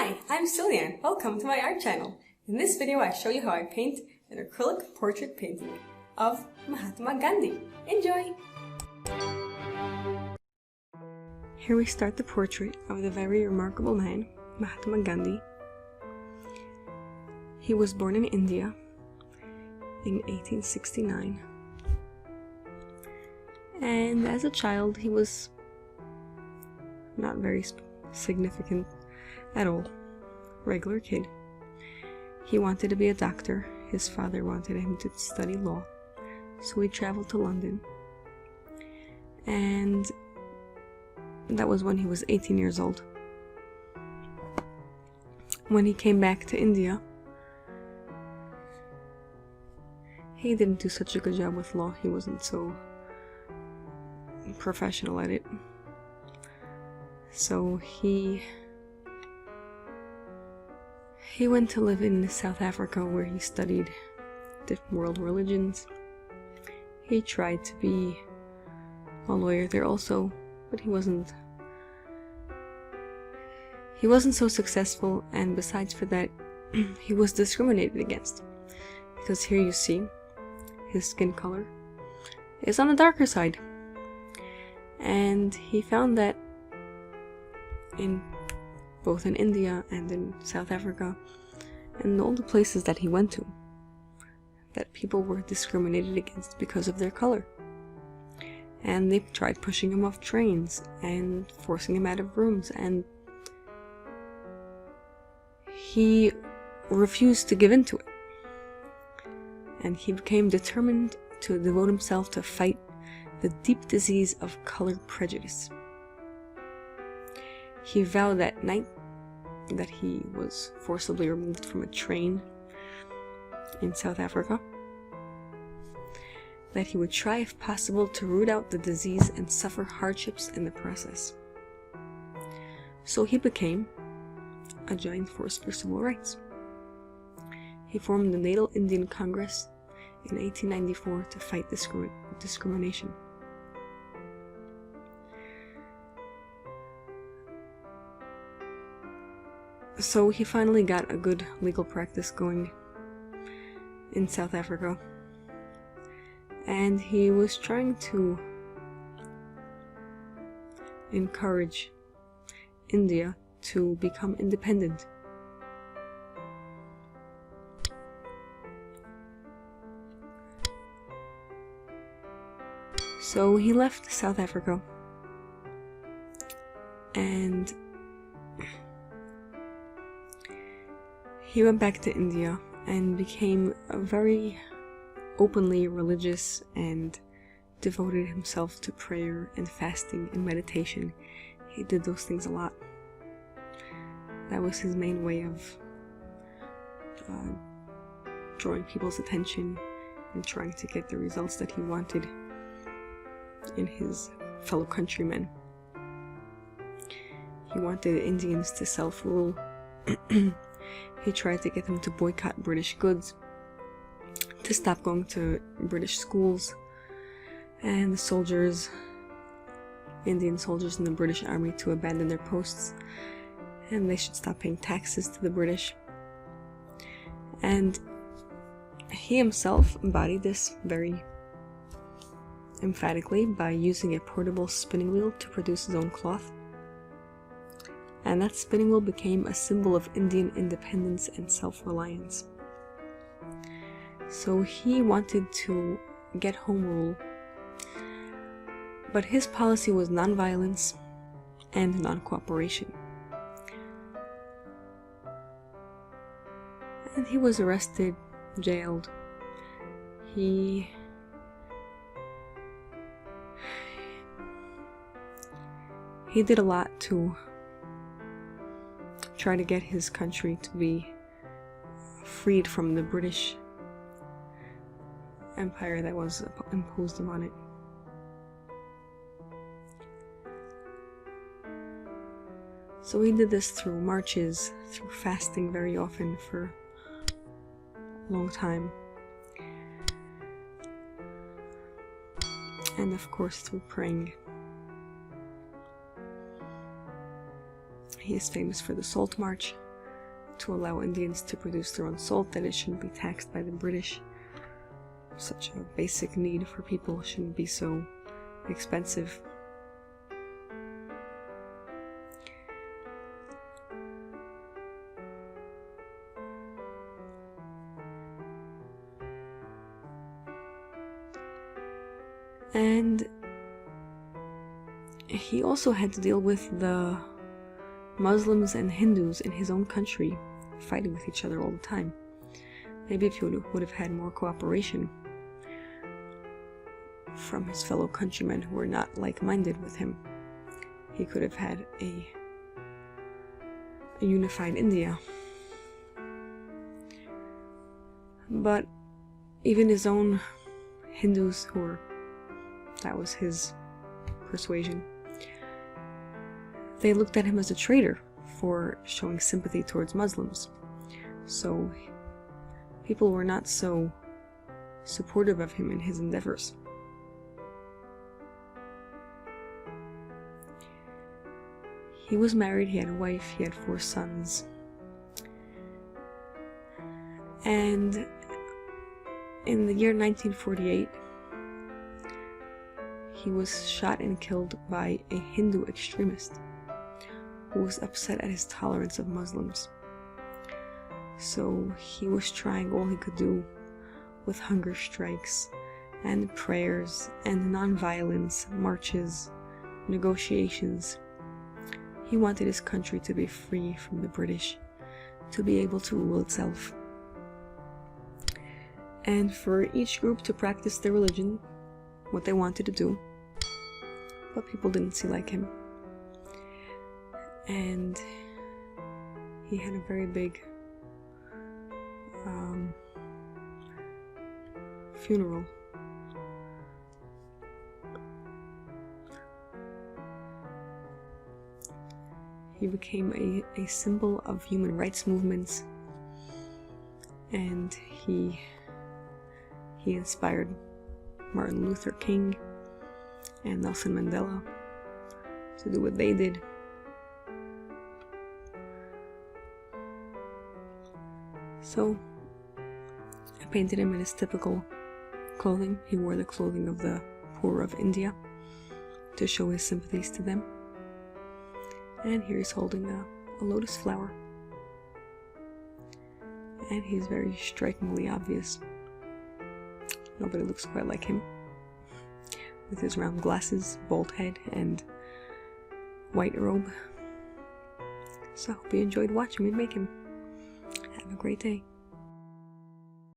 Hi, I'm Ciliann. Welcome to my art channel. In this video I show you how I paint an acrylic portrait painting of Mahatma Gandhi. Enjoy! Here we start the portrait of the very remarkable man, Mahatma Gandhi. He was born in India in 1869, and as a child he was not very significant at all. Regular kid. He wanted to be a doctor. His father wanted him to study law, so he traveled to London, and that was when he was 18 years old. When he came back to India, he didn't do such a good job with law. He wasn't so professional at it. So he went to live in South Africa, where he studied different world religions. He tried to be a lawyer there also, but he wasn't so successful, and besides for that, he was discriminated against, because here you see his skin color is on the darker side, and he found that both in India and in South Africa and all the places that he went to, that people were discriminated against because of their color. And they tried pushing him off trains and forcing him out of rooms, and he refused to give in to it. And he became determined to devote himself to fight the deep disease of color prejudice. He vowed that night that he was forcibly removed from a train in South Africa that he would try, if possible, to root out the disease and suffer hardships in the process. So he became a giant force for civil rights. He formed the Natal Indian Congress in 1894 to fight discrimination. So he finally got a good legal practice going in South Africa, and he was trying to encourage India to become independent. So he left South Africa and he went back to India and became a very openly religious and devoted himself to prayer and fasting and meditation. He did those things a lot. That was his main way of drawing people's attention and trying to get the results that he wanted in his fellow countrymen. He wanted Indians to self-rule. He tried to get them to boycott British goods, to stop going to British schools, and the soldiers, Indian soldiers in the British Army, to abandon their posts, and they should stop paying taxes to the British. And he himself embodied this very emphatically by using a portable spinning wheel to produce his own cloth. And that spinning wheel became a symbol of Indian independence and self-reliance. So he wanted to get home rule, but his policy was non-violence and non-cooperation. And he was arrested, jailed. He did a lot to try to get his country to be freed from the British Empire that was imposed upon it. So he did this through marches, through fasting very often for a long time, and of course through praying. He is famous for the Salt March, to allow Indians to produce their own salt, that it shouldn't be taxed by the British. Such a basic need for people shouldn't be so expensive. And he also had to deal with the Muslims and Hindus in his own country fighting with each other all the time. Maybe if he would have had more cooperation from his fellow countrymen who were not like-minded with him, he could have had a unified India. But even his own Hindus, that was his persuasion, they looked at him as a traitor for showing sympathy towards Muslims. So people were not so supportive of him in his endeavors. He was married, he had a wife, he had 4 sons. And in the year 1948, he was shot and killed by a Hindu extremist who was upset at his tolerance of Muslims. So he was trying all he could do with hunger strikes and prayers and non-violence, marches, negotiations. He wanted his country to be free from the British, to be able to rule itself. And for each group to practice their religion, what they wanted to do, but people didn't see like him. And he had a very big funeral. He became a symbol of human rights movements, and he inspired Martin Luther King and Nelson Mandela to do what they did. So I painted him in his typical clothing. He wore the clothing of the poor of India to show his sympathies to them. And here he's holding a lotus flower. And he's very strikingly obvious. Nobody looks quite like him, with his round glasses, bald head, and white robe. So I hope you enjoyed watching me make him. Have a great day.